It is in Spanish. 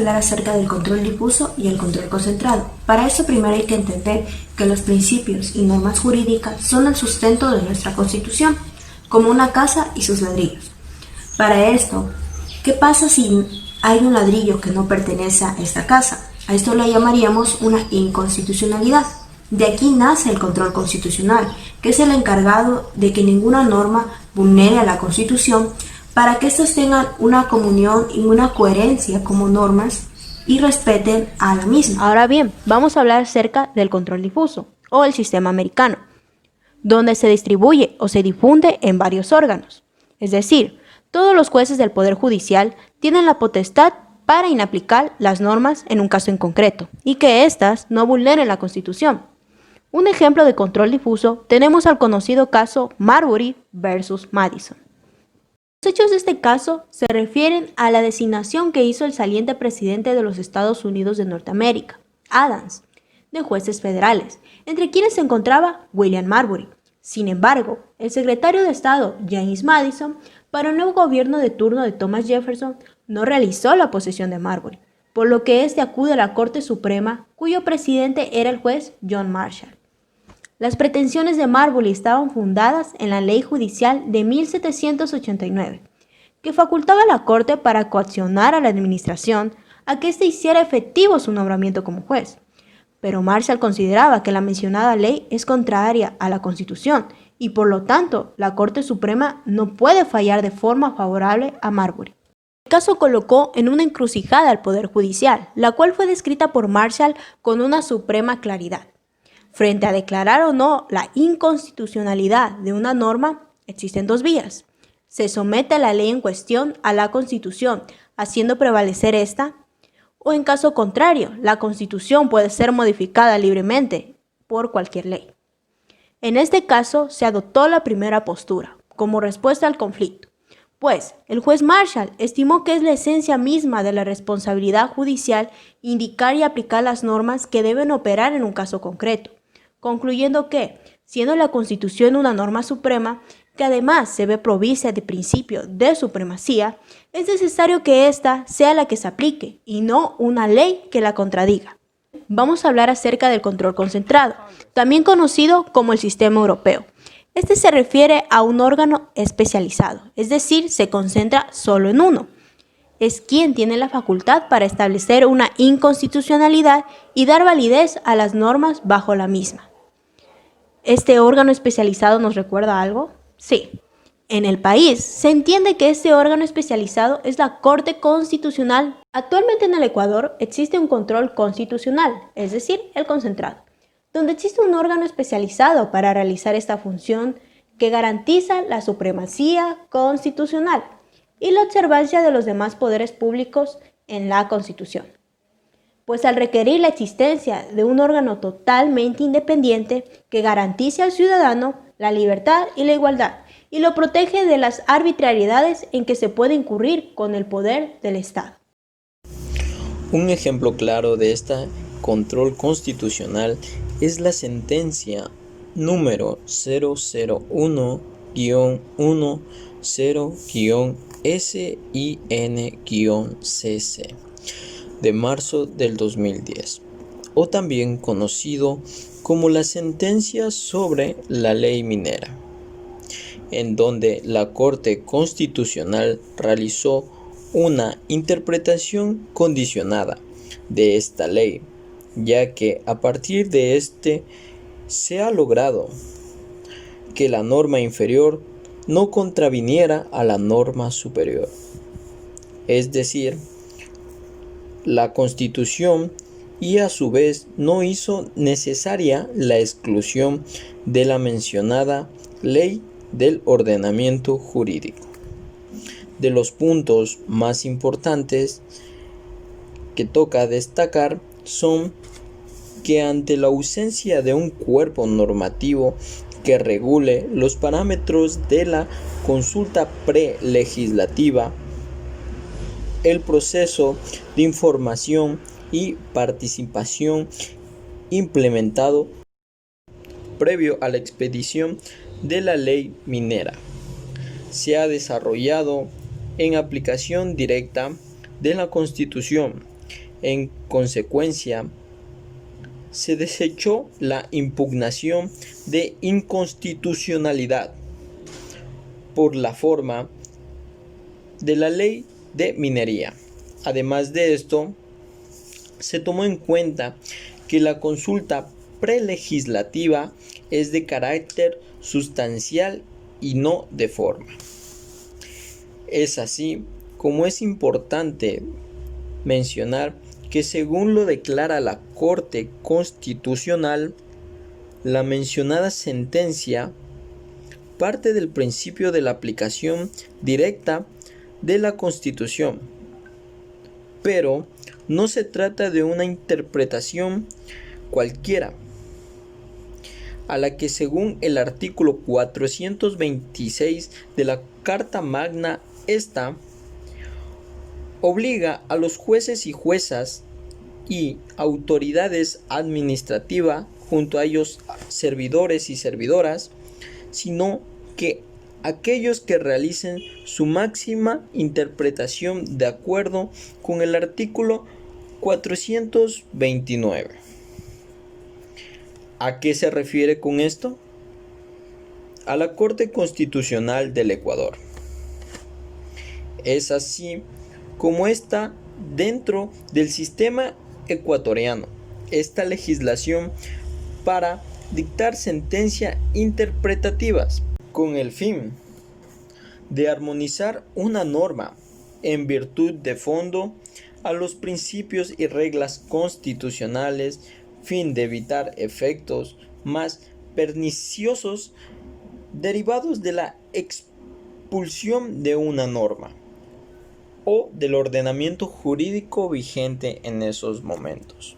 hablar acerca del control difuso y el control concentrado. Para eso primero hay que entender que los principios y normas jurídicas son el sustento de nuestra Constitución, como una casa y sus ladrillos. Para esto, ¿qué pasa si hay un ladrillo que no pertenece a esta casa? A esto le llamaríamos una inconstitucionalidad. De aquí nace el control constitucional, que es el encargado de que ninguna norma vulnere a la Constitución para que éstas tengan una comunión y una coherencia como normas y respeten a la misma. Ahora bien, vamos a hablar acerca del control difuso o el sistema americano, donde se distribuye o se difunde en varios órganos. Es decir, todos los jueces del Poder Judicial tienen la potestad para inaplicar las normas en un caso en concreto y que éstas no vulneren la Constitución. Un ejemplo de control difuso tenemos al conocido caso Marbury versus Madison. Los hechos de este caso se refieren a la designación que hizo el saliente presidente de los Estados Unidos de Norteamérica, Adams, de jueces federales, entre quienes se encontraba William Marbury. Sin embargo, el secretario de Estado, James Madison, para el nuevo gobierno de turno de Thomas Jefferson, no realizó la posesión de Marbury, por lo que éste acude a la Corte Suprema, cuyo presidente era el juez John Marshall. Las pretensiones de Marbury estaban fundadas en la Ley Judicial de 1789, que facultaba a la Corte para coaccionar a la administración a que éste hiciera efectivo su nombramiento como juez. Pero Marshall consideraba que la mencionada ley es contraria a la Constitución y por lo tanto la Corte Suprema no puede fallar de forma favorable a Marbury. El caso colocó en una encrucijada al Poder Judicial, la cual fue descrita por Marshall con una suprema claridad. Frente a declarar o no la inconstitucionalidad de una norma, existen dos vías. Se somete la ley en cuestión a la Constitución, haciendo prevalecer esta, o en caso contrario, la Constitución puede ser modificada libremente por cualquier ley. En este caso, se adoptó la primera postura, como respuesta al conflicto, pues el juez Marshall estimó que es la esencia misma de la responsabilidad judicial indicar y aplicar las normas que deben operar en un caso concreto, concluyendo que, siendo la Constitución una norma suprema, que además se ve provista de principio de supremacía, es necesario que ésta sea la que se aplique y no una ley que la contradiga. Vamos a hablar acerca del control concentrado, también conocido como el sistema europeo. Este se refiere a un órgano especializado, es decir, se concentra solo en uno. Es quien tiene la facultad para establecer una inconstitucionalidad y dar validez a las normas bajo la misma. ¿Este órgano especializado nos recuerda algo? Sí. En el país se entiende que este órgano especializado es la Corte Constitucional. Actualmente en el Ecuador existe un control constitucional, es decir, el concentrado, donde existe un órgano especializado para realizar esta función que garantiza la supremacía constitucional y la observancia de los demás poderes públicos en la Constitución. Pues al requerir la existencia de un órgano totalmente independiente que garantice al ciudadano la libertad y la igualdad y lo protege de las arbitrariedades en que se puede incurrir con el poder del Estado. Un ejemplo claro de este control constitucional es la sentencia número 001-10-SIN-CC de marzo del 2010, o también conocido como la sentencia sobre la ley minera, en donde la Corte Constitucional realizó una interpretación condicionada de esta ley, ya que a partir de se ha logrado que la norma inferior no contraviniera a la norma superior. Es decir, la Constitución y a su vez no hizo necesaria la exclusión de la mencionada ley del ordenamiento jurídico. De los puntos más importantes que toca destacar son que ante la ausencia de un cuerpo normativo que regule los parámetros de la consulta prelegislativa, el proceso de información y participación implementado previo a la expedición de la ley minera se ha desarrollado en aplicación directa de la Constitución En consecuencia, se desechó la impugnación de inconstitucionalidad por la forma de la ley de minería. Además de esto, se tomó en cuenta que la consulta prelegislativa es de carácter sustancial y no de forma. Es así como es importante mencionar que según lo declara la Corte Constitucional, la mencionada sentencia parte del principio de la aplicación directa de la Constitución, pero no se trata de una interpretación cualquiera, a la que según el artículo 426 de la Carta Magna, esta obliga a los jueces y juezas y autoridades administrativas, junto a ellos servidores y servidoras, sino que aquellos que realicen su máxima interpretación de acuerdo con el artículo 429. ¿A qué se refiere con esto? A la Corte Constitucional del Ecuador. Es así como está dentro del sistema ecuatoriano esta legislación para dictar sentencias interpretativas con el fin de armonizar una norma en virtud de fondo a los principios y reglas constitucionales, fin de evitar efectos más perniciosos derivados de la expulsión de una norma o del ordenamiento jurídico vigente en esos momentos.